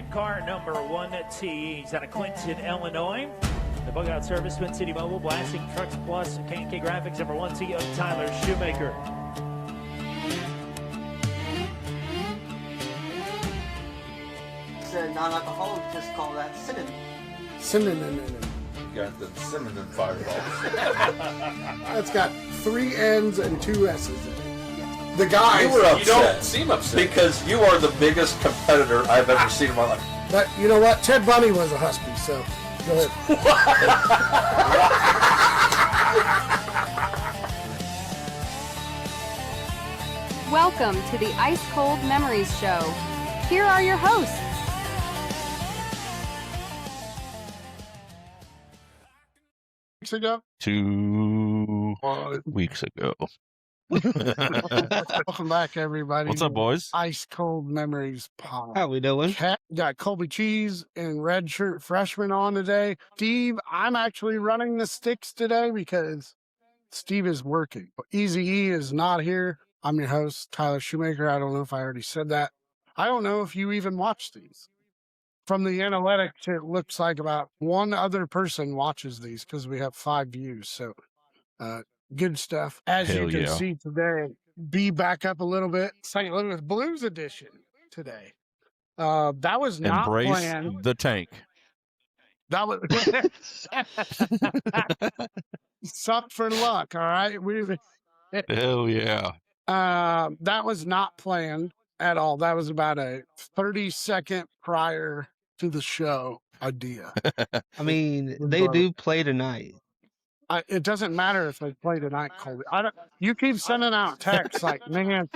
in car number 1T. He's out of Clinton, Illinois. The bug out service, Twin City Mobile, Blasting Trucks Plus, K&K Graphics, number 1T of Tyler Shoemaker. It's a non-alcoholic, just call that cinnamon. Cinnamon. You got the cinnamon fireballs. That's got 3 N's and 2 S's in it. The guys, You were upset. You don't seem upset. Because you are the biggest competitor I've ever seen in my life. but you know what? Ted Bundy was a husky, so go ahead. Welcome to the Ice Cold Memories Show. Here are your hosts. Weeks ago? 2 weeks ago. Welcome back, everybody. What's up, boys? Ice Cold Memories Pod. How we doing? Got Colby Cheese and Red Shirt Freshman on today. Steve, I'm actually running the sticks today because Steve is working. Easy E is not here. I'm your host, Tyler Shoemaker. I don't know if I already said that. I don't know if you even watch these. From the analytics, it looks like about one other person watches these because we have 5 views. So, good stuff. As Hell you can yeah. see today, be back up a little bit. St. Louis Blues edition today. That was not Embrace planned. the tank. That was suck for luck. All right. Hell yeah. That was not planned at all. That was about a 30-second prior to the show idea. I mean, they do play tonight. It doesn't matter if they play tonight, Colby. You keep sending out texts like, man,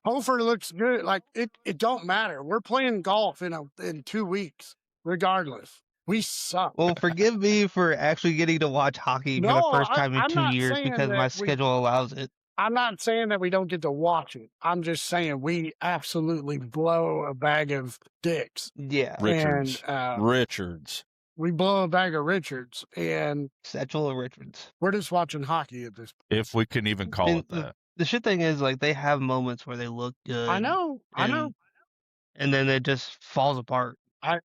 Hofer looks good. Like it don't matter. We're playing golf in 2 weeks, regardless. We suck. Well, forgive me for actually getting to watch hockey for the first time in I'm 2 not years saying because that my we- schedule allows it. I'm not saying that we don't get to watch it. I'm just saying we absolutely blow a bag of dicks. Yeah. Richards. And Richards. we blow a bag of Richards, and Satchel and Richards. we're just watching hockey at this point. If we can even call And it that. The shit thing is, like, they have moments where they look good. I know. And then it just falls apart.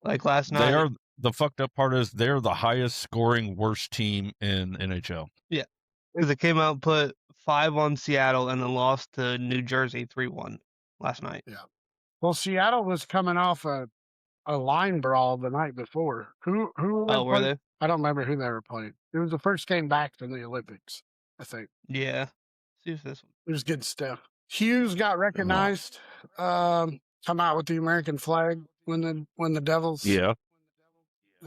Like last night. They are the fucked up part is they're the highest scoring worst team in NHL. Yeah. Because it came out and put 5 on Seattle and then lost to New Jersey 3-1 last night. Well, Seattle was coming off a line brawl the night before. Who Oh, were they? I don't remember who they were playing. It was the first game back from the Olympics, I think. Yeah. See if this one. It was good stuff. Hughes got recognized. Come out with the American flag when the Devils. Yeah.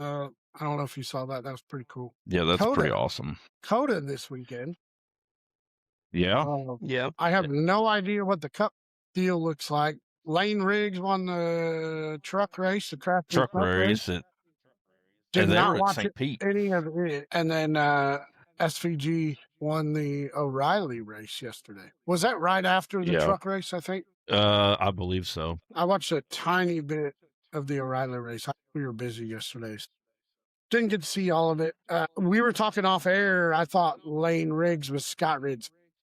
I don't know if you saw that. That was pretty cool. Yeah, that's Coda. pretty awesome. Coda this weekend. Yeah. Yeah. I have no idea what the cup deal looks like. Lane Riggs won the truck race, the craft Truck race. And Did they not were at watch St. Pete. any of it. And then SVG won the O'Reilly race yesterday. Was that right after the Yeah. truck race, I think? I believe so. I watched a tiny bit of the O'Reilly race. We were busy yesterday. Didn't get to see all of it. We were talking off air. I thought Lane Riggs was Scott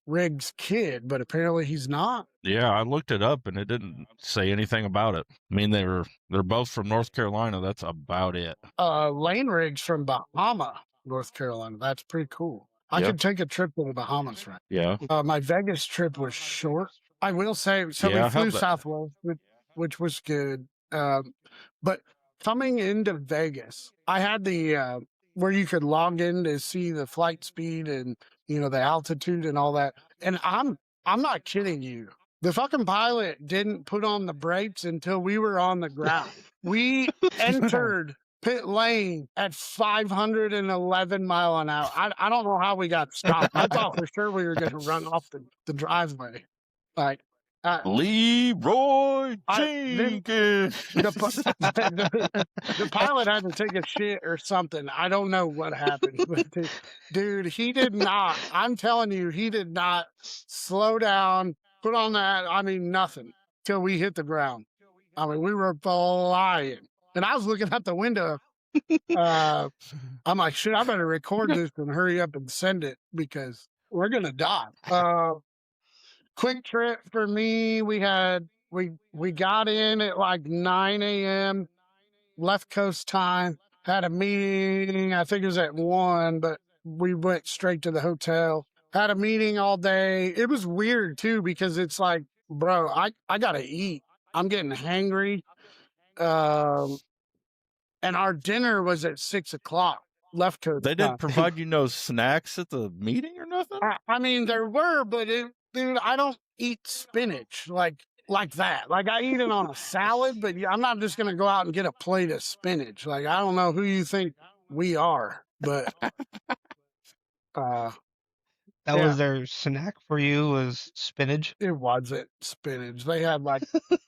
Riggs' kid, but apparently he's not. Yeah, I looked it up and it didn't say anything about it. I mean, they're both from North Carolina. That's about it. Lane Riggs from Bahama, North Carolina. That's pretty cool. I Yeah. could take a trip to the Bahamas, right? Yeah. My Vegas trip was short. I will say, so Yeah, we flew how'd that- Southwest, which was good. But coming into Vegas, I had the where you could log in to see the flight speed and the altitude and all that. And I'm not kidding you. The fucking pilot didn't put on the brakes until we were on the ground. We entered pit lane at 511 mile an hour. I don't know how we got stopped. I thought for sure we were going to run off the driveway. Like, Leroy then- Jenkins. the pilot had to take a shit or something. I don't know what happened. But dude, he did not. I'm telling you, he did not slow down, put on that. I mean, nothing till we hit the ground. I mean, we were flying. And I was looking out the window. I'm like, shit, I better record this and hurry up and send it because we're going to die. Quick trip for me. We got in at like 9 a.m. left coast time, had a meeting. I think it was at 1, but we went straight to the hotel. Had a meeting all day. It was weird too, because it's like, bro, I gotta eat. I'm getting hangry. And our dinner was at 6:00 left coast They time. didn't provide you no snacks at the meeting or nothing? I mean, there were, but dude, I don't eat spinach like that. Like, I eat it on a salad, but I'm not just gonna go out and get a plate of spinach. Like, I don't know who you think we are, but That yeah. was their snack for you, was spinach? It wasn't spinach. They had like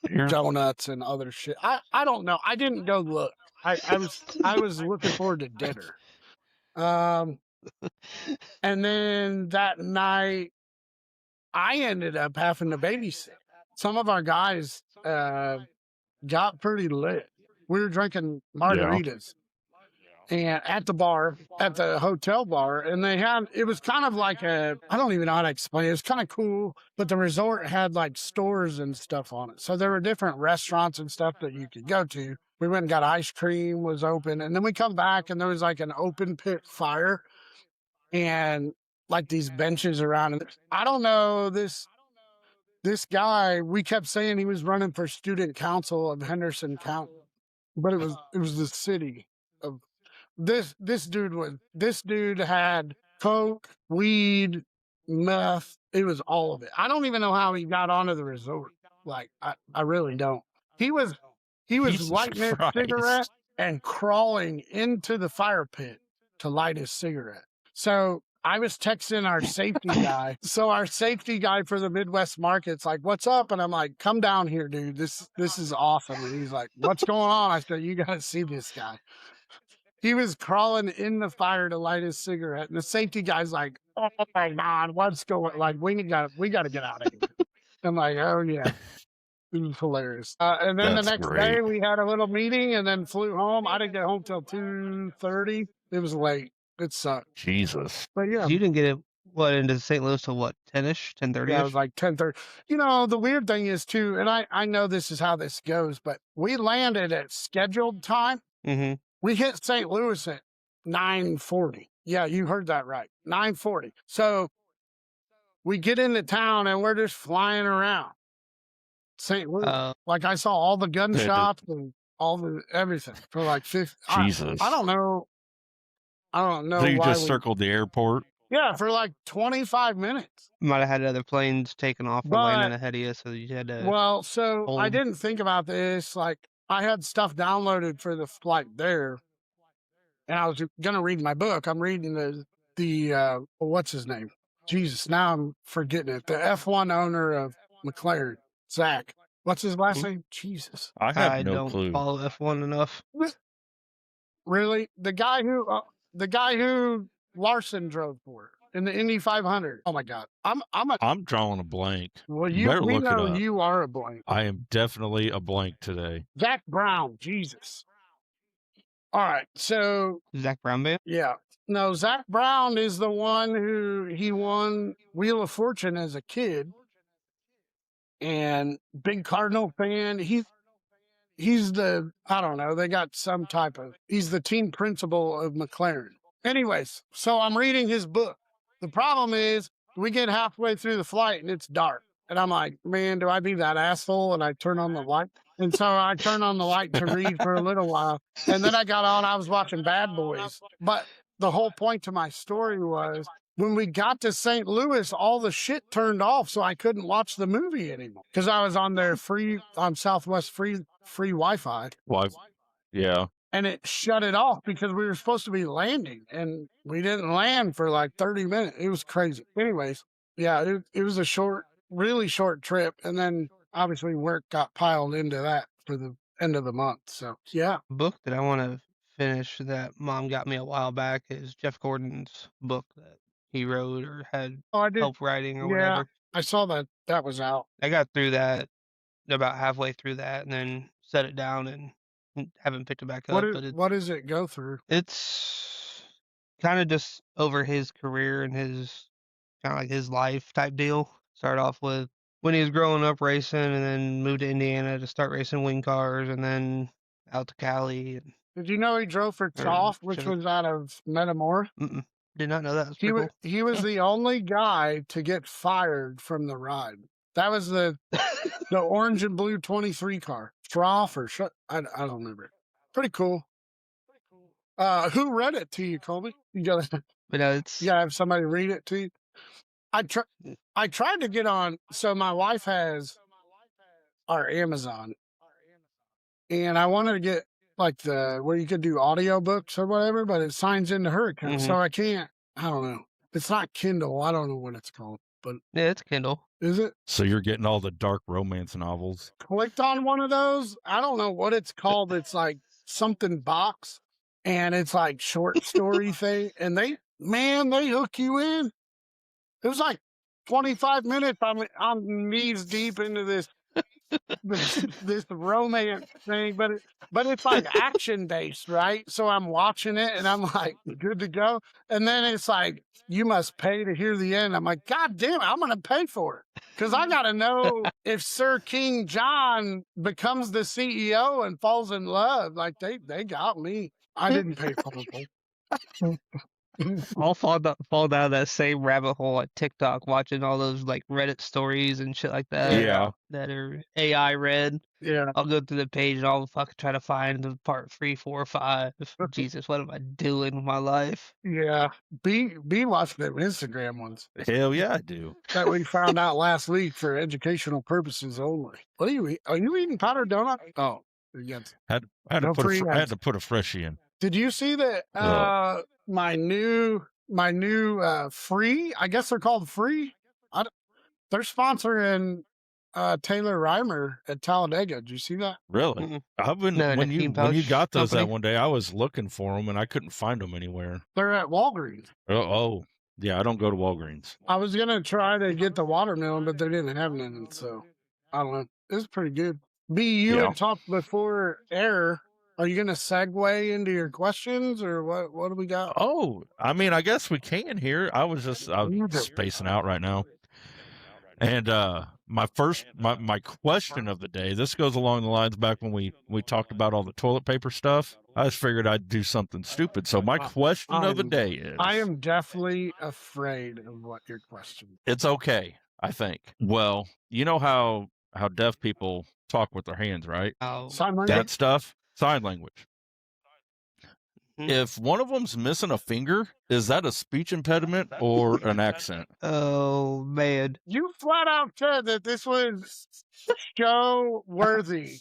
Yeah. donuts and other shit. I don't know. I didn't go look. I was looking forward to dinner. And then that night I ended up having to babysit. Some of our guys got pretty lit. We were drinking margaritas and at the hotel bar, and it was kind of like I don't even know how to explain it. It was kind of cool, but the resort had like stores and stuff on it. So there were different restaurants and stuff that you could go to. We went and got ice cream, was open, and then we come back and there was like an open pit fire and like these benches around. And I don't know, this guy, we kept saying he was running for student council of Henderson County, but it was the city of this dude had coke, weed, meth. It was all of it. I don't even know how he got onto the resort. Like, I really don't. He was Jesus lighting his Christ. cigarette and crawling into the fire pit to light his cigarette. So I was texting our safety guy. So our safety guy for the Midwest market's like, "What's up?" And I'm like, "Come down here, dude. This is awesome." And he's like, "What's going on?" I said, "You gotta see this guy." He was crawling in the fire to light his cigarette, and the safety guy's like, "Oh my God, what's going? Like, we got to get out of here." I'm like, "Oh yeah." It was hilarious. And then That's the next great. day we had a little meeting and then flew home. I didn't get home till 2:30. It was late. It sucked. Jesus. But yeah, You didn't get it, into St. Louis till what, 10-ish, 10:30-ish? yeah, it was like 10:30. You know, the weird thing is too, and I know this is how this goes, but we landed at scheduled time. Mm-hmm. We hit St. Louis at 9:40. Yeah, you heard that right. 9:40. So we get into town and we're just flying around St. Louis. Like, I saw all the gun shops and all the everything for like 50. Jesus. I don't know. So you why just circled the airport? Yeah, for like 25 minutes. Might have had other planes taking off or But- landing ahead of you, so you had to. Well, so I hold. didn't think about this. Like, I had stuff downloaded for the flight there, and I was gonna read my book. I'm reading the what's his name? Jesus, now I'm forgetting it. The F1 owner of McLaren, Zach. What's his last name? Jesus. I have I no don't clue. follow F1 enough. Really? The guy who Larson drove for in the Indy 500. Oh my God. I'm drawing a blank. Well, You better we look it know up. you are a blank. I am definitely a blank today. Zach Brown. Jesus. All right. So Zach Brown Band? yeah. No, Zach Brown is the one he won Wheel of Fortune as a kid. And big Cardinal fan. He's the, I don't know, they got some type of, he's the team principal of McLaren. Anyways, so I'm reading his book. The problem is we get halfway through the flight and it's dark. And I'm like, man, do I be that asshole? And I turn on the light. And so I turn on the light to read for a little while. And then I got on, I was watching Bad Boys. But the whole point to my story was when we got to St. Louis, all the shit turned off. So I couldn't watch the movie anymore because I was on their on Southwest free Wi-Fi. Well, yeah. And it shut it off because we were supposed to be landing and we didn't land for like 30 minutes. It was crazy. Anyways, yeah, it was a really short trip. And then obviously work got piled into that for the end of the month. So yeah. Book that I want to finish that Mom got me a while back is Jeff Gordon's book that he wrote or had Oh, I did. help writing or Yeah. whatever. I saw that was out. I got through that, about halfway through that, and then set it down and haven't picked it back up. What does it go through? It's kind of just over his career and his kind of like his life type deal. Start off with when he was growing up racing and then moved to Indiana to start racing wing cars. And then out to Cali. And, Did you know he drove for Toff, which Chevy. was out of Metamora? Did not know that. That's He pretty he was the only guy to get fired from the ride. That was the orange and blue 23 car. Trough or I don't remember. Pretty cool. Who read it to you, Colby? You gotta But no, it's you gotta have somebody read it to you. I tried to get on. So my wife has our Amazon, and I wanted to get like the where you could do audiobooks or whatever, but it signs into her account, so I can't. I don't know. It's not Kindle. I don't know what it's called, but yeah, it's Kindle. is it? So you're getting all the dark romance novels. Clicked on one of those. I don't know what it's called. It's like something box, and it's like short story thing. And they hook you in. It was like 25 minutes. I'm knees deep into this romance thing, but it's like action based, right? So I'm watching it and I'm like, good to go. And then it's like, you must pay to hear the end. I'm like, God damn it, I'm gonna pay for it. Because I gotta know if Sir King John becomes the CEO and falls in love. Like they got me. I didn't pay for it. I'll fall down that same rabbit hole at TikTok, watching all those like Reddit stories and shit like that. Yeah. That are AI read. Yeah. I'll go through the page and I'll fucking try to find the part 3, 4, 5. Jesus, what am I doing with my life? Yeah. Be watching them Instagram ones Hell yeah, I do. that we found out last week for educational purposes only. What are you eating? Are you eating powdered donut? Oh, yes. I had to put a freshie in. Did you see that? My new free. I guess they're called free. They're sponsoring Taylor Reimer at Talladega. Did you see that? Really? I've been No, when you got those company. that one day, I was looking for them and I couldn't find them anywhere. They're at Walgreens. Oh, yeah, I don't go to Walgreens. I was gonna try to get the watermelon, but they didn't have none, so I don't know. It's pretty good. You had talked before air. Are you gonna segue into your questions or what? What do we got? Oh, I mean, I guess we can here. I was spacing out right now. And my question of the day, this goes along the lines back when we talked about all the toilet paper stuff. I just figured I'd do something stupid. So my question of the day is, I am definitely afraid of what your question is. It's okay, I think. Well, you know how deaf people talk with their hands, right? Oh, Sign language? That stuff, sign language. If one of them's missing a finger, is that a speech impediment or an accent? Oh man, you flat out said that this was show worthy,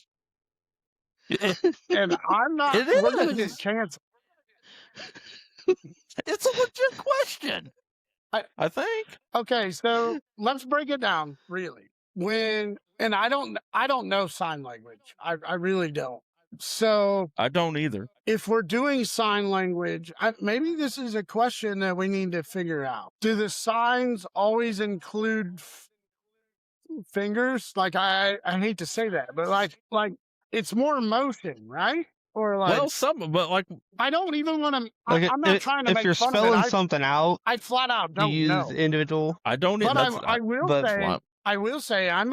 and I'm not. We're gonna get canceled. It's a legit question. I think. Okay, so let's break it down. Really, and I don't know sign language. I really don't. So I don't either. If we're doing sign language, maybe this is a question that we need to figure out. Do the signs always include fingers? Like I hate to say that, but like it's more motion, right? Or like but like I don't even want to. like I'm not trying to if make you're fun spelling of it. something out, I flat out don't you use know. individual. I don't. But But I will say I'm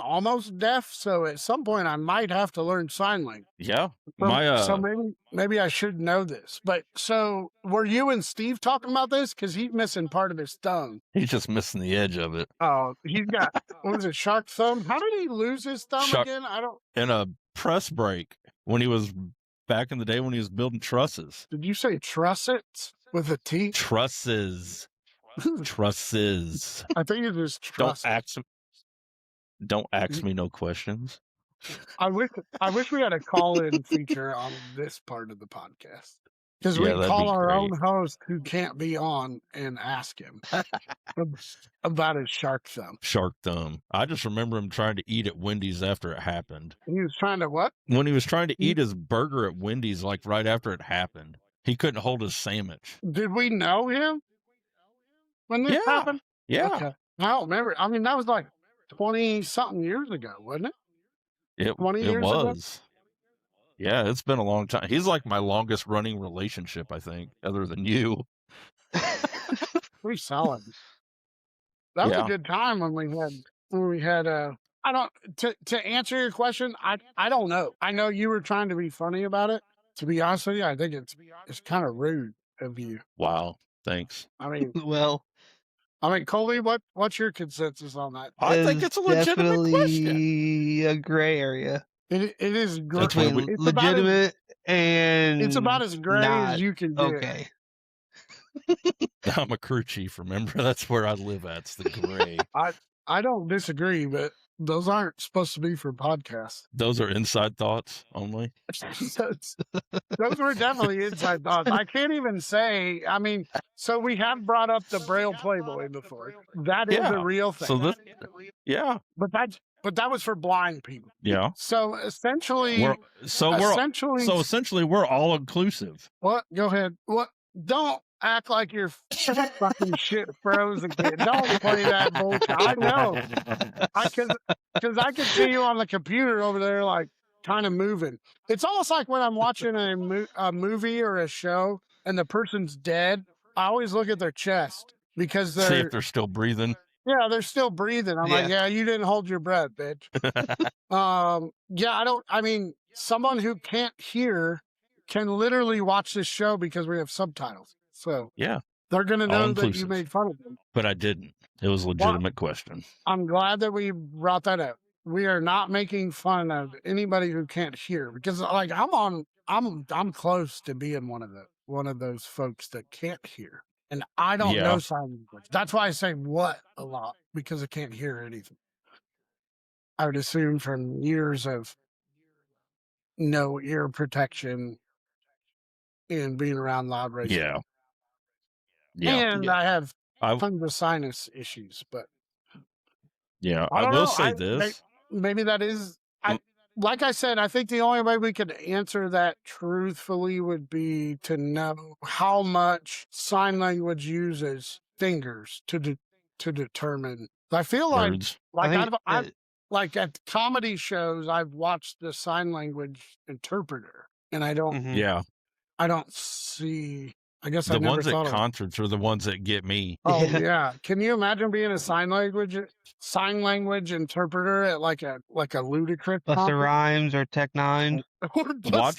almost deaf, so at some point I might have to learn sign language. Yeah. So maybe I should know this. But so were you and Steve talking about this? Because he's missing part of his thumb. He's just missing the edge of it. Oh, he's got what was it, shark thumb? How did he lose his thumb again? I don't. In a press break when he was back in the day when he was building trusses. Did you say trussets with a T? Trusses. Trusses. I think it was trusses. Don't ask me no questions. I wish we had a call-in feature on this part of the podcast. Because we call our own host who can't be on and ask him about his shark thumb. Shark thumb. I just remember him trying to eat at Wendy's after it happened. He was trying to what? When he was trying to eat his burger at Wendy's, like right after it happened. He couldn't hold his sandwich. Did we know him when this happened? Yeah. Okay. I don't remember. I mean, that was like 20-something years ago, wasn't it? 20 years ago? Yeah, it's been a long time. He's like my longest running relationship, I think, other than you. Pretty solid. That was a good time when we had I don't to answer your question. I don't know. I know you were trying to be funny about it. To be honest with you, I think it's kind of rude of you. Wow. Thanks. I mean, Well, Colby, what's your consensus on that? I think it's a legitimate question. Definitely a gray area It is That's where between we- it's about as, legitimate and it's about as gray not as you can get. okay. I'm a crew chief. Remember, that's where I live at. It's the gray. I don't disagree, but those aren't supposed to be for podcasts. Those are inside thoughts only. Those were definitely inside thoughts. I can't even say. I mean, so we have brought up the Braille Playboy before. That is a real thing. So yeah, but that was for blind people. yeah. So essentially, essentially we're all inclusive. What? Go ahead. What? Don't act like you're fucking shit froze again. Don't play that bullshit. I know. Because I can see you on the computer over there, like kind of moving. It's almost like when I'm watching a movie or a show and the person's dead. I always look at their chest because See if they're still breathing. Yeah, they're still breathing. I'm like, yeah, you didn't hold your breath, bitch. Yeah, I mean, someone who can't hear can literally watch this show because we have subtitles. So yeah, they're going to know that you inclusive. made fun of them. But I didn't. It was a legitimate question. I'm glad that we brought that up. We are not making fun of anybody who can't hear because, like, I'm close to being one of those folks that can't hear, and I don't know sign language. That's why I say "what" a lot because I can't hear anything. I would assume from years of no ear protection and being around loud racing. Yeah. And I have tons of sinus issues, but I will say this. Maybe that is. Like I said, I think the only way we could answer that truthfully would be to know how much sign language uses fingers to determine. I feel like at comedy shows, I've watched the sign language interpreter, and I don't. I don't see. I guess the ones at concerts are the ones that get me. Oh yeah. Can you imagine being a sign language interpreter at like a ludicrous Busta Rhymes or Tech Nine? Watch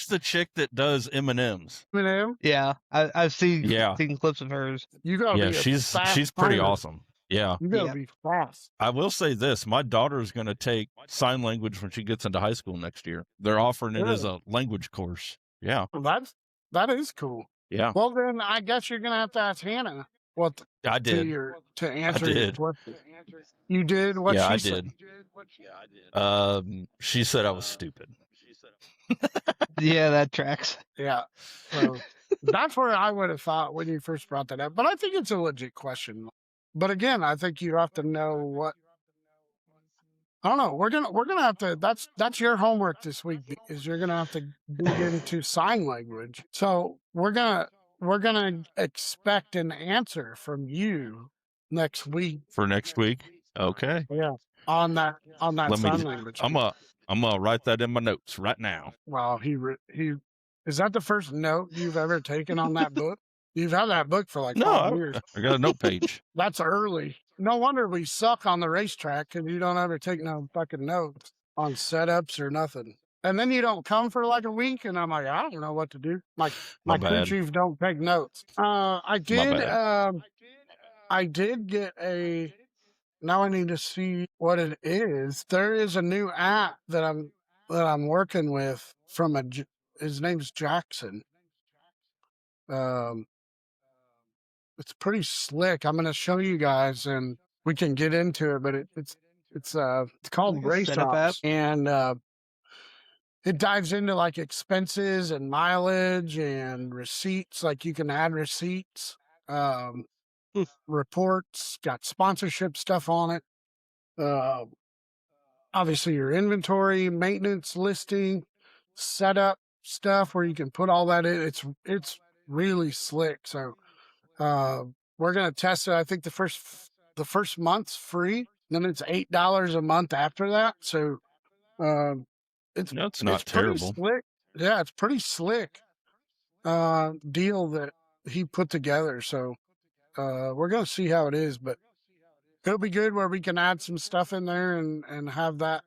the chick that does M&Ms. Eminem? Yeah, I've seen clips of hers. You gotta be she's pretty awesome. Yeah. You gotta be fast. I will say this. My daughter is going to take sign language when she gets into high school next year. They're offering it as a language course. Yeah. Well, that is cool. Yeah. Well, then I guess you're going to have to ask Hannah what I did. To answer your question. You did? What I she did. Said? She said I was stupid. Yeah, that tracks. Yeah. So that's where I would have thought when you first brought that up. But I think it's a legit question. But again, I think you have to know what. I don't know. We're gonna have to. That's your homework this week. Is you're gonna have to dig into sign language. So we're gonna expect an answer from you next week. For next week, okay. Yeah. On that sign language. I'm gonna write that in my notes right now. Wow. He is that the first note you've ever taken on that book? You've had that book for like 5 years. I got a note page. That's early. No wonder we suck on the racetrack because you don't ever take no fucking notes on setups or nothing. And then you don't come for like a week, and I'm like, I don't know what to do. Like my crew chief don't take notes. I did get a. Now I need to see what it is. There is a new app that I'm working with from his name's Jackson. It's pretty slick. I'm going to show you guys, and we can get into it. But it's called Like Race Ops, and it dives into like expenses and mileage and receipts. Like you can add receipts, reports, got sponsorship stuff on it. Obviously, your inventory, maintenance listing, setup stuff where you can put all that in. It's really slick. So. We're gonna test it. I think the first month's free. Then it's $8 a month after that. So, it's not terrible. Slick. Yeah, it's pretty slick. Deal that he put together. So, we're gonna see how it is. But it'll be good where we can add some stuff in there and have that,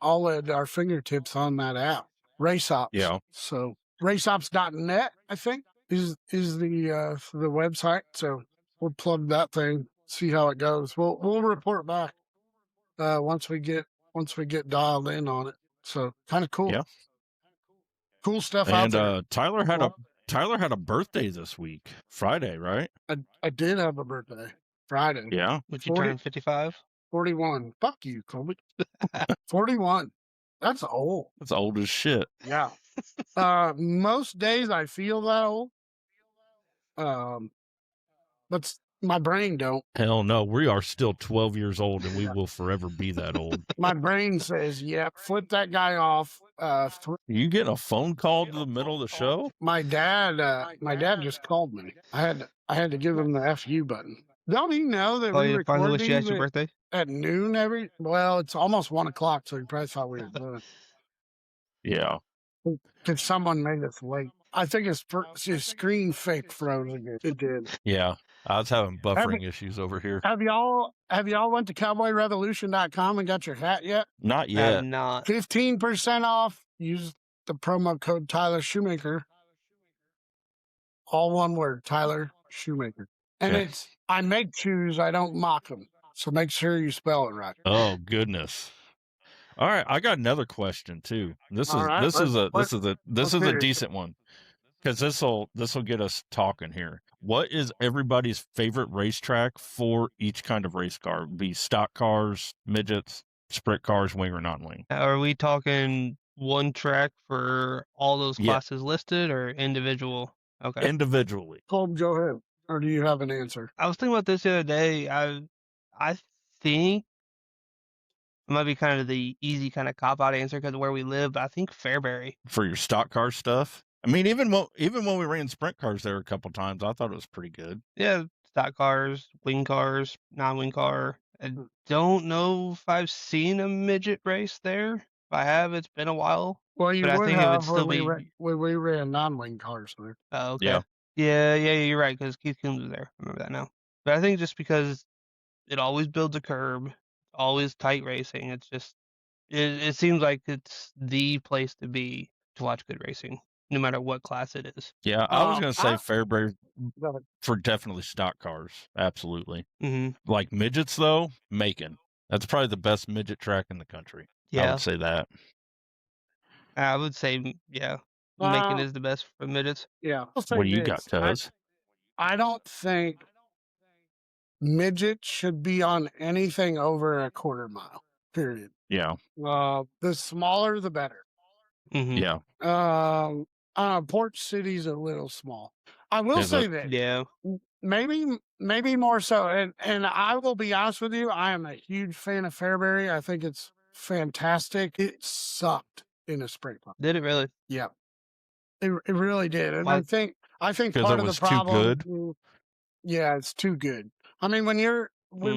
all at our fingertips on that app. Race Ops. Yeah. So raceops.net, I think, is the website. So we'll plug that thing, see how it goes. We'll report back once we get dialed in on it. So kind of cool. Yeah. Cool stuff out there. And Tyler had a birthday this week, Friday, right? I did have a birthday Friday. Yeah. Would you turn 55? 41. Fuck you, Colby. 41. That's old. That's old as shit. Yeah. Most days I feel that old. But my brain don't. Hell no, we are still 12 years old and we will forever be that old. My brain says, yep, flip that guy off. You getting a phone call to the middle of the show? My dad just called me. I had to give him the FU button. Don't he know that we record finally wish you had these your birthday? at noon well, it's almost 1 o'clock, so he probably thought we were done. Yeah. Because someone made us late. I think his screen fake froze again. It did. Yeah. I was having buffering issues over here. Have y'all went to cowboyrevolution.com and got your hat yet? Not yet. I'm not. 15% off. Use the promo code Tyler Shoemaker. All one word, Tyler Shoemaker. And Okay. I make shoes, I don't mock them. So make sure you spell it right. Oh goodness. All right, I got another question too. This is a decent one. Because this'll get us talking here. What is everybody's favorite racetrack for each kind of race car? Be stock cars, midgets, sprint cars, wing or non-wing? Are we talking one track for all those classes listed or individual? Okay. Individually. Colm, go ahead. Or do you have an answer? I was thinking about this the other day. I think it might be kind of the easy kind of cop-out answer because of where we live, but I think Fairbury. For your stock car stuff? I mean, even when we ran sprint cars there a couple times, I thought it was pretty good. Yeah, stock cars, wing cars, non-wing car. I don't know if I've seen a midget race there. If I have, it's been a while. Well, you But I would think it would have still when we ran non-wing cars there. Oh, okay. Yeah. Yeah, you're right, because Keith Coombs was there. I remember that now. But I think just because it always builds a curb, always tight racing, it's just, it seems like it's the place to be to watch good racing, no matter what class it is. Yeah, I was going to say Fairbury for definitely stock cars. Absolutely. Mm-hmm. Like midgets, though, Macon. That's probably the best midget track in the country. I Yeah, would say that. I would say, yeah, Macon is the best for midgets. Yeah. What do you got, Cuz? I don't think midgets should be on anything over a quarter mile, period. Yeah. The smaller, the better. Mm-hmm. Yeah. Port City's a little small. I will Is say it? that Yeah. maybe more so. And I will be honest with you, I am a huge fan of Fairbury. I think it's fantastic. It sucked in a sprint car. Did it really? Yeah. It really did. And Why? I think 'Cause part it of was the too problem. good? Yeah, it's too good. I mean, when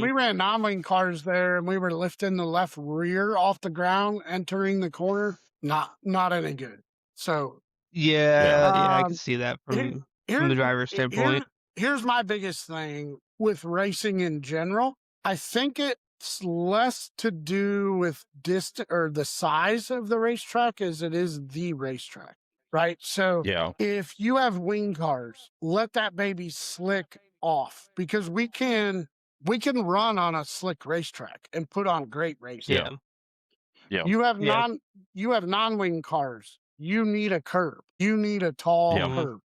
we ran non-wing cars there and we were lifting the left rear off the ground, entering the corner, not any good. So Yeah, I Um, can see that here- from here's the driver's standpoint. Here's my biggest thing with racing in general. I think it's less to do with distance or the size of the racetrack as it is the racetrack, right? So Yeah. if you have wing cars, let that baby slick off because we can run on a slick racetrack and put on great racing. Yeah. Yeah. You have Yeah. non-wing cars. You need a curb. You need a tall Yeah. curb.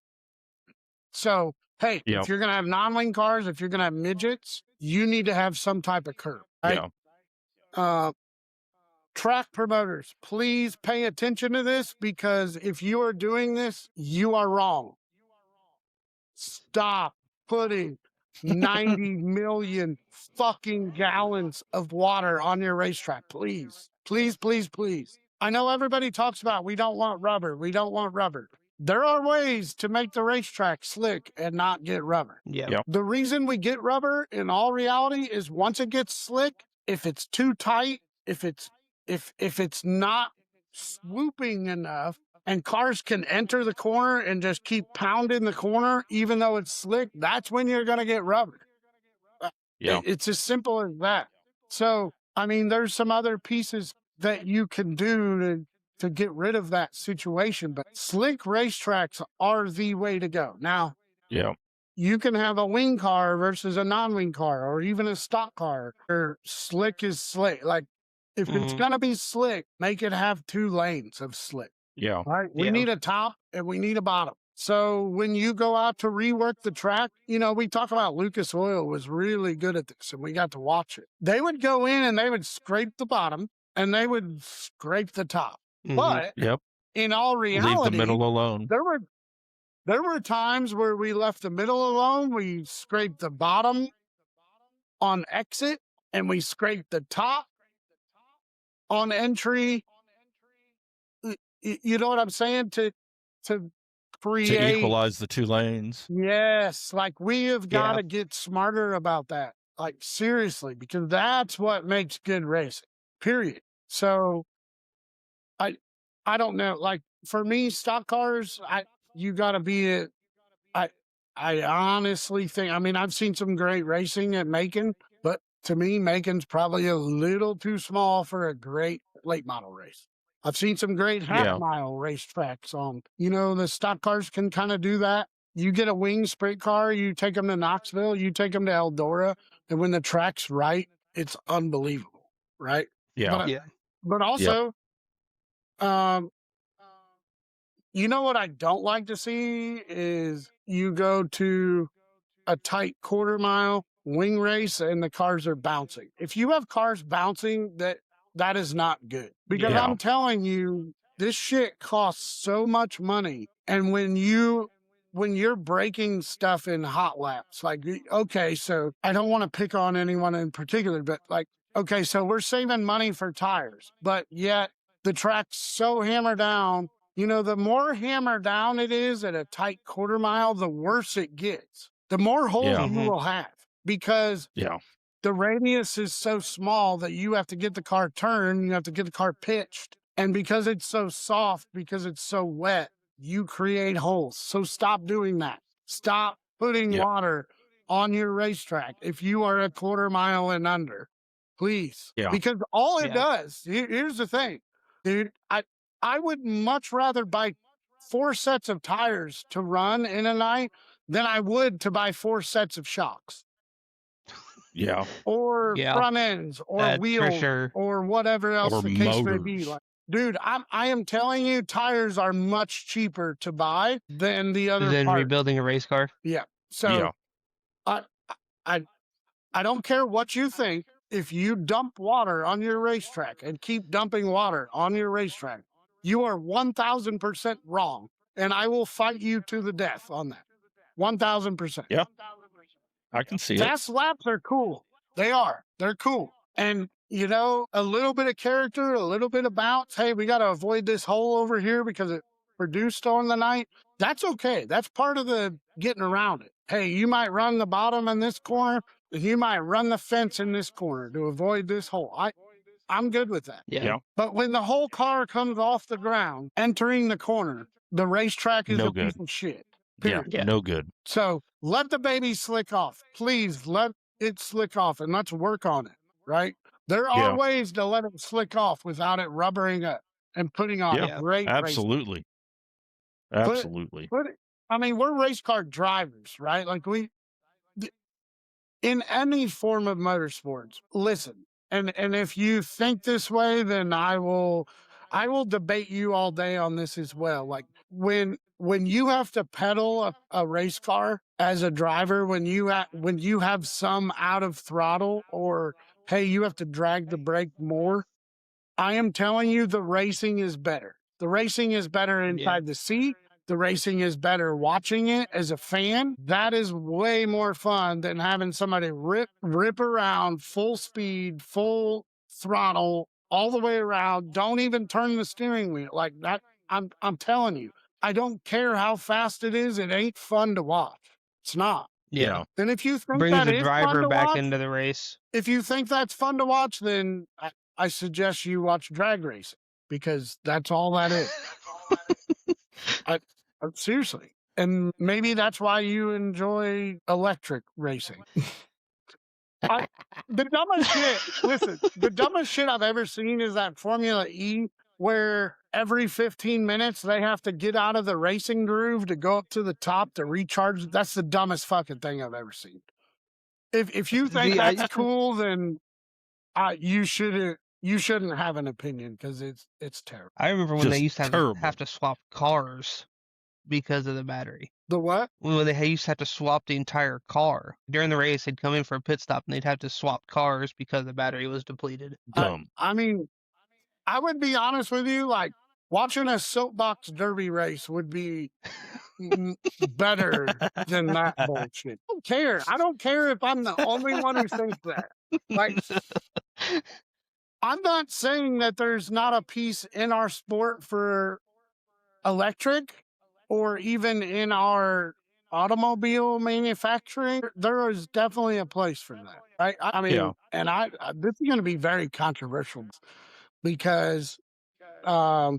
So, hey, Yeah. if you're going to have non-wing cars, if you're going to have midgets, you need to have some type of curb. Right? Yeah. Track promoters, please pay attention to this because if you are doing this, you are wrong. Stop putting 90 million fucking gallons of water on your racetrack, please. Please, please, please. I know everybody talks about we don't want rubber. We don't want rubber. There are ways to make the racetrack slick and not get rubber. Yeah. Yep. The reason we get rubber in all reality is once it gets slick, if it's too tight, if it's not swooping enough and cars can enter the corner and just keep pounding the corner even though it's slick, that's when you're going to get rubber. Yeah. It's as simple as that. So, I mean, there's some other pieces that you can do to get rid of that situation, but slick racetracks are the way to go. Now, Yeah. you can have a wing car versus a non-wing car or even a stock car where slick is slick. Like, if it's Mhm. going to be slick, make it have 2 lanes of slick. Yeah. Right? We Yeah. need a top and we need a bottom. So when you go out to rework the track, you know, we talk about Lucas Oil was really good at this and we got to watch it. They would go in and they would scrape the bottom and they would scrape the top. Mhm. But Yep. in all Leave the reality, middle alone. there were times where we left the middle alone. We scraped the bottom on exit and we scraped the top on entry. You know what I'm saying? To To create equalize the 2 lanes. Yes, like we have got Yeah. to get smarter about that. Like seriously, because that's what makes good racing. Period. So I I don't know. Like for me, stock cars, you got to be a I I honestly think. I mean, I've seen some great racing at Macon, but to me, Macon's probably a little too small for a great late model race. I've seen some great half Yeah. mile racetracks on. You know, the stock cars can kind of do that. You get a wing sprint car, you take them to Knoxville, you take them to Eldora, and when the track's right, it's unbelievable, right? Yeah. But Yeah. but also, um, you know what I don't like to see is you go to a tight quarter mile wing race and the cars are bouncing. If you have cars bouncing, that is not good. Because Yeah. I'm telling you, this shit costs so much money. And when you're breaking stuff in hot laps, like okay, so I don't want to pick on anyone in particular, but like, okay, so we're saving money for tires, but yet the track's so hammered down. You know, the more hammered down it is at a tight quarter mile, the worse it gets. The more holes Yeah. you will have because Yeah. the radius is so small that you have to get the car turned, you have to get the car pitched. And because it's so soft, because it's so wet, you create holes. So stop doing that. Stop putting Yeah. water on your racetrack if you are a quarter mile and under. Please. Yeah. Because all it Yeah. does, here's the thing, dude, I would much rather buy 4 sets of tires to run in a night than I would to buy 4 sets of shocks Yeah. or Yeah. front ends or That's for wheels sure. or whatever else Or the case may be. motors. Like, dude, I am telling you, tires are much cheaper to buy than the other Then parts. rebuilding a race car. Yeah. So Yeah. I, I don't care what you think. If you dump water on your racetrack and keep dumping water on your racetrack, you are 1,000% wrong. And I will fight you to the death on that. 1,000%. Yeah. I can see it. Fast laps are cool. They are. They're cool. And, you know, a little bit of character, a little bit of bounce. Hey, we got to avoid this hole over here because it produced on the night. That's okay. That's part of the getting around it. Hey, you might run the bottom in this corner. You might run the fence in this corner to avoid this hole. I'm good with that. Yeah. Yeah. But when the whole car comes off the ground, entering the corner, the racetrack is No a good. piece of shit. Yeah. Period. Yeah. No good. So let the baby slick off. Please let it slick off and let's work on it, right? There are Yeah. ways to let it slick off without it rubbering up and putting on Yeah. a great race. Absolutely. Absolutely. But I mean, we're race car drivers, right? Like in any form of motorsports, listen, and if you think this way, then I will debate you all day on this as well. Like when you have to pedal a race car as a driver, when you have some out of throttle or hey, you have to drag the brake more, I am telling you the racing is better. The racing is better inside the seat. The racing is better watching it as a fan. That is way more fun than having somebody rip around full speed, full throttle, all the way around. Don't even turn the steering wheel like that. I'm telling you, I don't care how fast it is. It ain't fun to watch. It's not. Yeah. And if you think Brings that the is fun driver to back watch, into the race. if you think that's fun to watch, then I suggest you watch drag racing because that's all that is. Seriously. And maybe that's why you enjoy electric racing. The dumbest shit. Listen, the dumbest shit I've ever seen is that Formula E, where every 15 minutes they have to get out of the racing groove to go up to the top to recharge. That's the dumbest fucking thing I've ever seen. If you think See, I that's cool, then you shouldn't have an opinion because it's terrible. I remember when they Just used to terrible. have to swap cars because of the battery. The what? When they used to have to swap the entire car during the race, they'd come in for a pit stop and they'd have to swap cars because the battery was depleted. Dumb. I mean, I would be honest with you, like watching a soapbox derby race would be better than that bullshit. I don't care if I'm the only one who thinks that. Like, I'm not saying that there's not a piece in our sport for electric or even in our automobile manufacturing. There is definitely a place for that. Right? I mean, Yeah. and this is going to be very controversial because I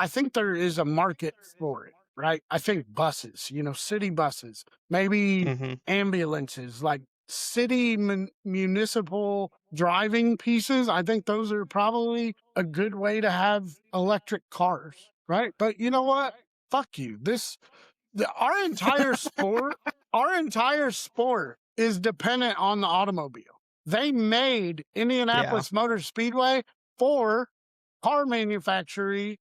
think there is a market for it, right? I think buses, city buses, maybe ambulances, like city municipal driving pieces. I think those are probably a good way to have electric cars, right? But you know what? Fuck you. Our entire sport is dependent on the automobile. They made Indianapolis Motor Speedway for car manufacturers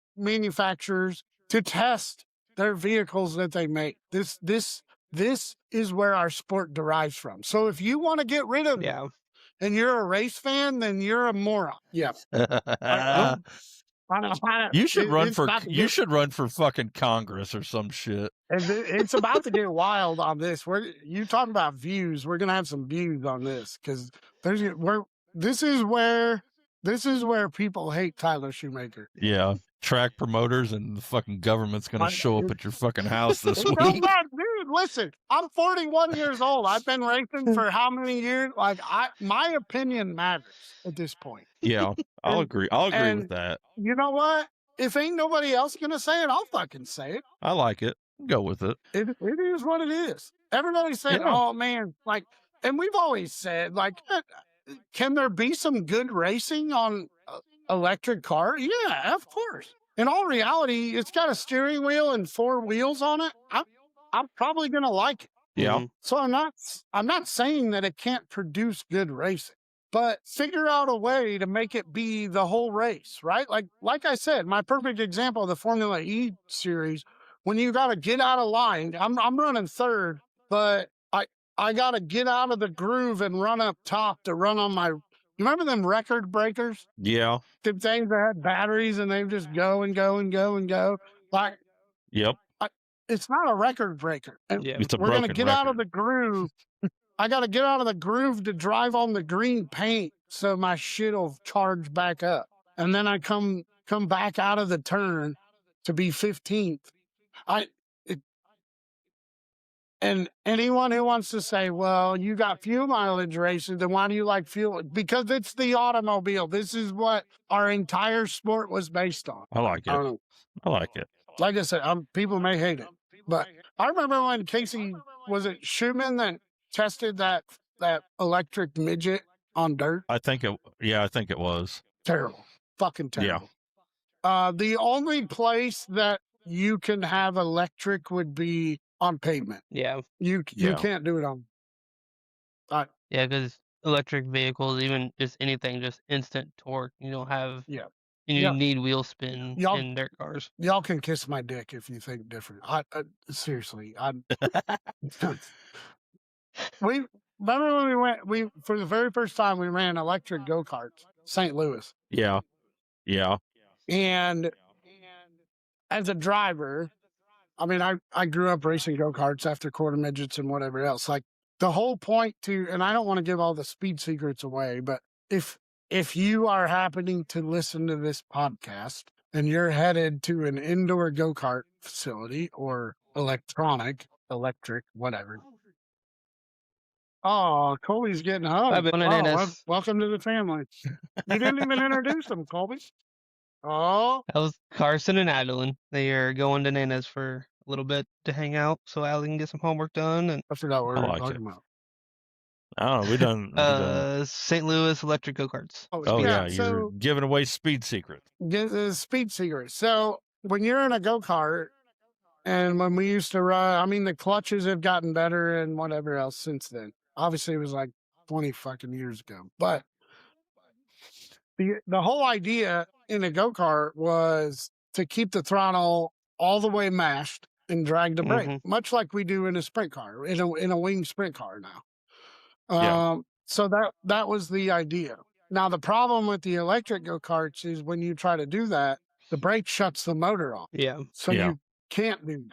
to test their vehicles that they make. This is where our sport derives from. So if you want to get rid of it and you're a race fan, then you're a moron. Yeah. You should run for fucking Congress or some shit. It's about to get wild on this. You talking about views? We're gonna have some views on this because this is where people hate Tyler Shoemaker. Yeah, track promoters and the fucking government's gonna show up at your fucking house this week. Dude, listen, I'm 41 years old. I've been racing for how many years? Like, my opinion matters at this point. Yeah, I'll agree. I'll agree with that. You know what? If ain't nobody else gonna say it, I'll fucking say it. I like it. Go with it. It is what it is. Everybody said, "Oh man," like, and we've always said, like, can there be some good racing on electric car? Yeah, of course. In all reality, it's got a steering wheel and 4 wheels on it. I'm probably gonna like it. Yeah. So I'm not saying that it can't produce good racing, but figure out a way to make it be the whole race, right? Like I said, my perfect example of the Formula E series, when you got to get out of line, I'm running third, but I got to get out of the groove and run up top to run on you remember them record breakers? Yeah. The things that had batteries and they just go and go and go and go. Like, yep. It's not a record breaker. It's a We're going to get record. out of the groove. I got to get out of the groove to drive on the green paint so my shit will charge back up. And then I come back out of the turn to be 15th. And anyone who wants to say, well, you got fuel mileage races, then why do you like fuel? Because it's the automobile. This is what our entire sport was based on. I like it. I like it. Like I said, people may hate it, but I remember when was it Schumann that tested that electric midget on dirt? I think it was. Terrible. Fucking terrible. Yeah. The only place that you can have electric would be on pavement. Yeah. You can't do it on. Yeah, because electric vehicles, even just anything, just instant torque. You don't have. Yeah. You need wheel spin in dirt cars. Y'all can kiss my dick if you think different. Seriously, we remember when we for the very first time we ran electric go-karts, St. Louis. Yeah. Yeah. And as a driver, I mean, I grew up racing go-karts after quarter midgets and whatever else. Like the whole point and I don't want to give all the speed secrets away, but if you are happening to listen to this podcast and you're headed to an indoor go-kart facility or electric, whatever. Oh, Colby's getting hugged. Welcome to the family. You didn't even introduce him, Colby. Oh. That was Carson and Adeline. They are going to Nana's for a little bit to hang out so Allie can get some homework done. And I forgot what we were talking about. Oh, we done. St. Louis electric go-karts. Oh yeah, so you're giving away speed secrets. the speed secret. So when you're in a go-kart, and when we used to run, I mean, the clutches have gotten better and whatever else since then. Obviously, it was like 20 fucking years ago. But the whole idea in a go-kart was to keep the throttle all the way mashed and drag the brake, much like we do in a sprint car, in a wing sprint car now. Yeah. So that was the idea. Now the problem with the electric go-karts is when you try to do that, the brake shuts the motor off. Yeah. So Yeah. you can't do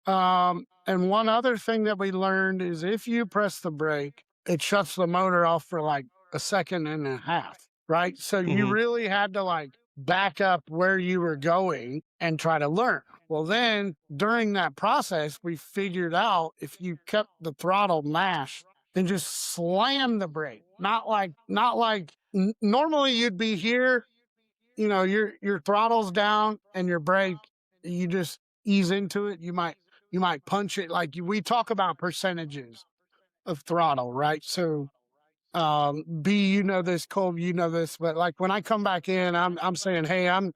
that. And one other thing that we learned is if you press the brake, it shuts the motor off for like a second and a half, right? So you really had to like back up where you were going and try to learn. Well, then during that process, we figured out if you kept the throttle mashed and just slam the brake, not like normally you'd be here, you know, your throttle's down and your brake, you just ease into it. You might punch it. Like we talk about percentages of throttle, right? So B, you know this, Colby, you know this, but like when I come back in, I'm saying, hey, I'm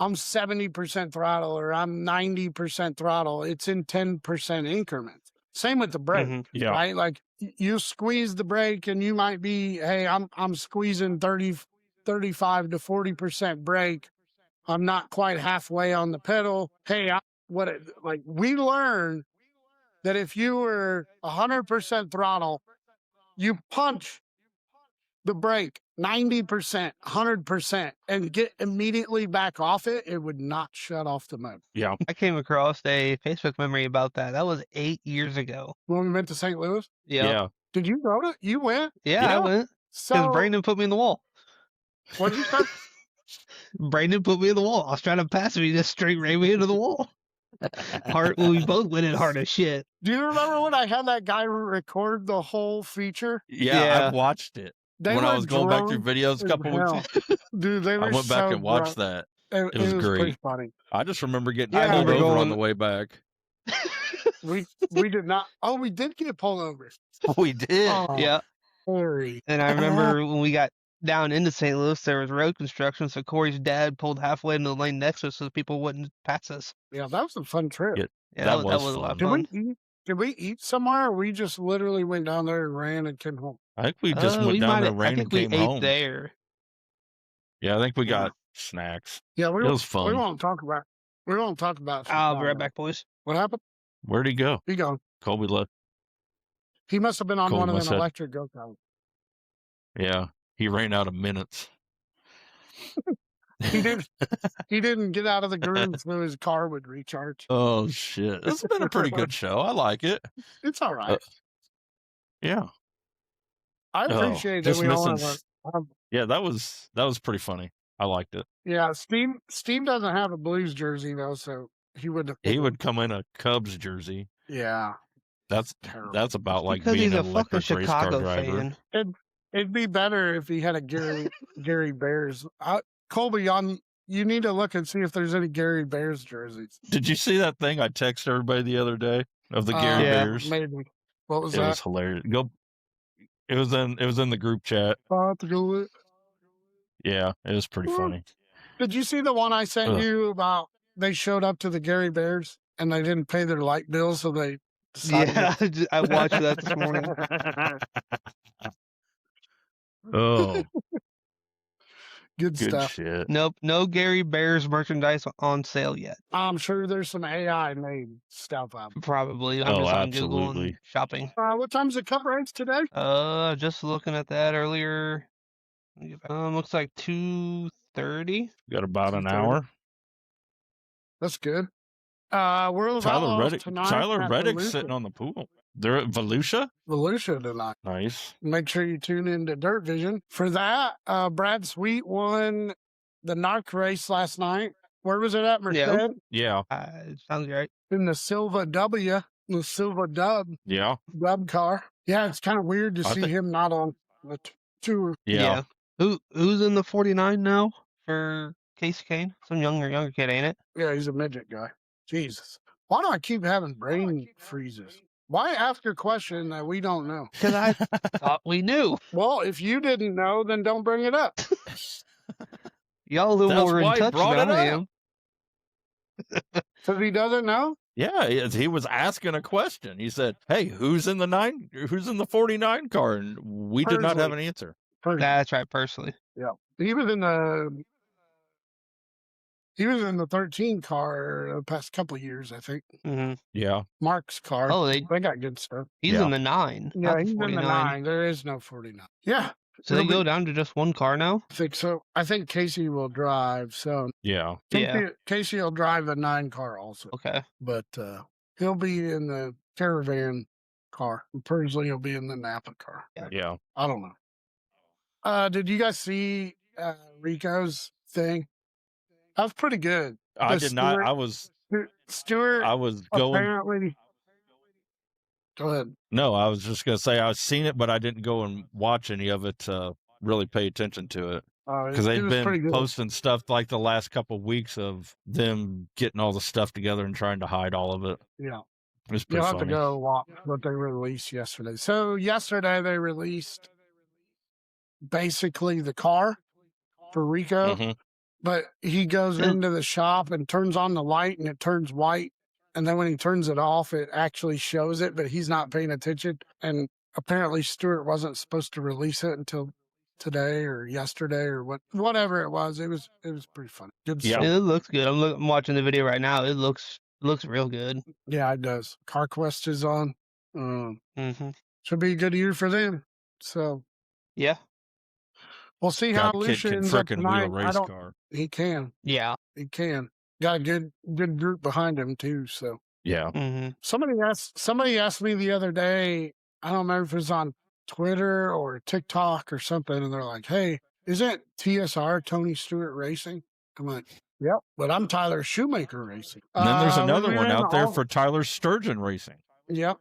70% throttle or I'm 90% throttle. It's in 10% increments. Same with the brake, Yeah. right? Like you squeeze the brake and you might be, hey, I'm squeezing 35 to 40% brake. I'm not quite halfway on the pedal. Hey, we learned that if you were 100% throttle, you punch the brake 90%, 100%, and get immediately back off it, it would not shut off the motor. Yeah. I came across a Facebook memory about that. That was 8 years ago. When we went to St. Louis? Yeah. Did you go to? You went? Yeah, I went. Because So Brandon put me in the wall. what'd you say? Brandon put me in the wall. I was trying to pass him. He just straight ran me into the wall. We both went in hard as shit. Do you remember when I had that guy record the whole feature? Yeah. I watched it when I was going back through videos a couple weeks ago. Dude, they were I went back so and watched drunk. that. It was pretty great. funny. I just remember getting Yeah, I pulled remember over on going- the way back. We did not. Oh, we did get pulled over. We did. Oh, Yeah. Harry. And I remember when we got down into St. Louis, there was road construction, so Corey's dad pulled halfway into the lane next to us so people wouldn't pass us. Yeah, that was a fun trip. Yeah, Yeah, That that was was a lot of Did fun. we eat somewhere, or we just literally went down there and ran and came home? I think we just went we down might there, have- ran I and think we came ate home. there. Yeah, I think we Yeah. got snacks. Yeah, It was We fun. won't talk about. We won't talk about. I'll be Chicago. right back, boys. What happened? Where'd he go? He gone. Colby left. He must have been on Cole one of must them have- electric go-karts. Yeah, he ran out of minutes. He did. He didn't get out of the groove so his car would recharge. Oh shit! It's been a pretty good show. I like it. It's all right. Yeah, I appreciate that just we all missing have yeah. That was pretty funny. I liked it. yeah, Steve doesn't have a Blues jersey though, so he would. He would come in a Cubs jersey. Yeah, That's terrible. about like Because being he's a an fucking electric race car Chicago driver. fan. It'd be better if he had a Gary Bears. Colby, you need to look and see if there's any Gary Bears jerseys. Did you see that thing I texted everybody the other day of the Gary Yeah. Bears? Maybe. What was It that? was hilarious. It was in the group chat. I'll have to go with. Yeah, it was pretty funny. Did you see the one I sent Ugh. you about they showed up to the Gary Bears and they didn't pay their light bill, so they decided Yeah, I watched that this morning. Oh, Good good stuff. shit. Nope, no Gary Bears merchandise on sale yet. I'm sure there's some AI made stuff out. Probably. I'm Oh, just on Google and absolutely. shopping. What time's the cup race today? Just looking at that earlier. Looks like 2:30. Got about an 2:30. hour. That's good. We're Tyler Reddick. tonight Tyler at Reddick's Volusia. sitting on the pool. They're at Volusia. Volusia tonight. Nice. Make sure you tune in to Dirt Vision. For that, Brad Sweet won the NARC race last night. Where was it at, Merced? Yeah. Yeah. Sounds right. In the Silva W, the Silva Dub car. Yeah, it's kind of weird to I see think- him not on the tour. Yeah. Who's in the 49 now for Casey Kane? Some younger kid, ain't it? Yeah, he's a midget guy. Jesus. Why do I keep having brain freezes? Why ask a question that we don't know? Because I thought we knew. Well, if you didn't know, then don't bring it up. Y'all a little That's more in why I touch than brought it I up. am. Because he doesn't know? Yeah, he was asking a question. He said, "Hey, who's in the 49 car?" And we did not have an answer. That's right, personally. Yeah. He was in the 13 car the past couple of years, I think. Mm-hmm. Yeah. Mark's car. Oh, They got good stuff. he's Yeah. in the 9. Yeah, not the he's in the 49. 9. There is no 49. Yeah. So they It'll go be- down to just one car now? I think so. I think Casey will drive. So Yeah. Casey will drive the 9 car also. Okay. But he'll be in the caravan car. And Pursley will be in the Napa car. Yeah. I don't know. Did you guys see Rico's thing? That was pretty good. I The did not. Stuart I was going. apparently. Go ahead. No, I was just going to say I've seen it, but I didn't go and watch any of it to really pay attention to it. Because they've was pretty been good. posting stuff like the last couple of weeks of them getting all the stuff together and trying to hide all of it. Yeah. It's pretty You'll have funny. to go watch what they released yesterday. So yesterday they released basically the car for Rico, Mhm. but he goes into the shop and turns on the light and it turns white. And then when he turns it off, it actually shows it, but he's not paying attention. And apparently Stuart wasn't supposed to release it until today or yesterday or whatever it was. It was pretty funny. Good Yeah. stuff. It looks good. I'm watching the video right now. It looks real good. Yeah, it does. CarQuest is on. Mm-hmm. Should be a good year for them. So Yeah. we'll see how God, kid Lucia can ends up frickin' wheel tonight. a race car. He can. Yeah. He can. Got a good group behind him too. So Yeah. Mm-hmm. somebody asked me the other day, I don't remember if it was on Twitter or TikTok or something, and they're like, "Hey, isn't TSR Tony Stewart Racing?" I'm like, "Yep," but I'm Tyler Shoemaker Racing. And then there's another we one ran out there all- for Tyler Sturgeon Racing. Yep.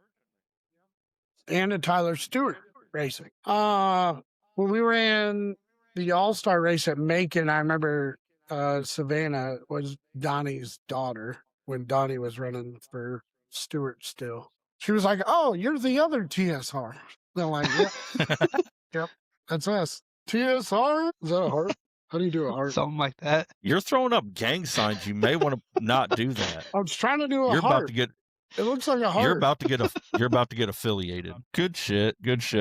And a Tyler Stewart Racing. When we ran the All-Star race at Macon, I remember Savannah was Donnie's daughter when Donnie was running for Stewart still. She was like, "Oh, you're the other TSR." They're like, "Yep, yep, that's us." TSR? Is that a heart? How do you do a heart? Something like that. You're throwing up gang signs. You may want to not do that. I was trying to do a You're heart. about to get. It looks like a heart. You're about to get affiliated. Good shit,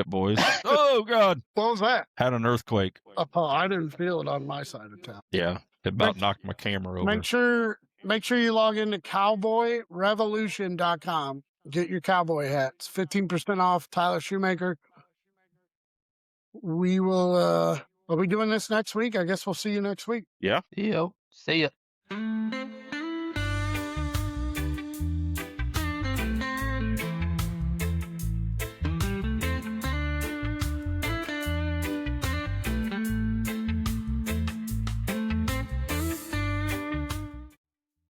boys. Oh God, What was that? had an earthquake. Oh, I didn't feel it on my side of town. Yeah, it about knocked my camera over. Make sure you log into cowboyrevolution.com. Get your cowboy hats. 15% off Tyler Shoemaker. We will be doing this next week. I guess we'll see you next week. Yeah. Yo. See ya.